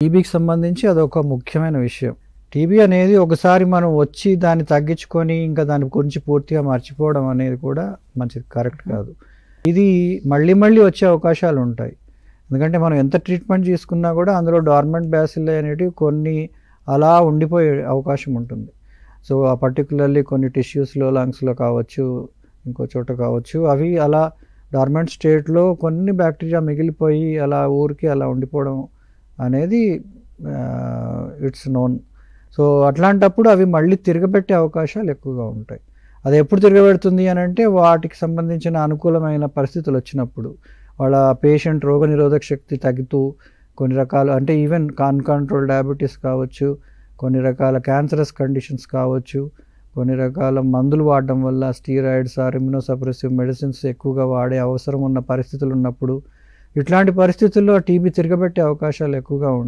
టీబీకి సంబంధించి అదొక ముఖ్యమైన విషయం. టీబీ అనేది ఒకసారి మనం వచ్చి దాన్ని తగ్గించుకొని ఇంకా దాని గురించి పూర్తిగా మర్చిపోవడం అనేది కూడా మంచిది కరెక్ట్ కాదు. ఇది మళ్ళీ మళ్ళీ వచ్చే అవకాశాలు ఉంటాయి. ఎందుకంటే మనం ఎంత ట్రీట్మెంట్ తీసుకున్నా కూడా అందులో డార్మెంట్ బ్యాసిల్లీ అనేటివి కొన్ని అలా ఉండిపోయే అవకాశం ఉంటుంది. సో పర్టికులర్లీ కొన్ని టిష్యూస్లో లంగ్స్లో కావచ్చు, ఇంకో చోట కావచ్చు, అవి అలా డార్మెంట్ స్టేట్లో కొన్ని బ్యాక్టీరియా మిగిలిపోయి అలా ఊరికి అలా ఉండిపోవడం అనేది ఇట్స్ నోన్. సో అట్లాంటప్పుడు అవి మళ్ళీ తిరగబెట్టే అవకాశాలు ఎక్కువగా ఉంటాయి. అది ఎప్పుడు తిరగబెడుతుంది అని అంటే వాటికి సంబంధించిన అనుకూలమైన పరిస్థితులు వచ్చినప్పుడు, వాళ్ళ పేషెంట్ రోగనిరోధక శక్తి తగ్గుతూ కొన్ని రకాలు అంటే ఈవెన్ అన్కంట్రోల్ డయాబెటీస్ కావచ్చు, కొన్ని రకాల క్యాన్సరస్ కండిషన్స్ కావచ్చు, కొన్ని రకాల మందులు వాడడం వల్ల స్టీరాయిడ్స్ ఆర్ ఇమ్యునోసప్రెసివ్ మెడిసిన్స్ ఎక్కువగా వాడే అవసరం ఉన్న పరిస్థితులు ఉన్నప్పుడు, ఇట్లాంటి పరిస్థితుల్లో టీబీ తిరగబెట్టే అవకాశాలు ఎక్కువగా ఉంటాయి.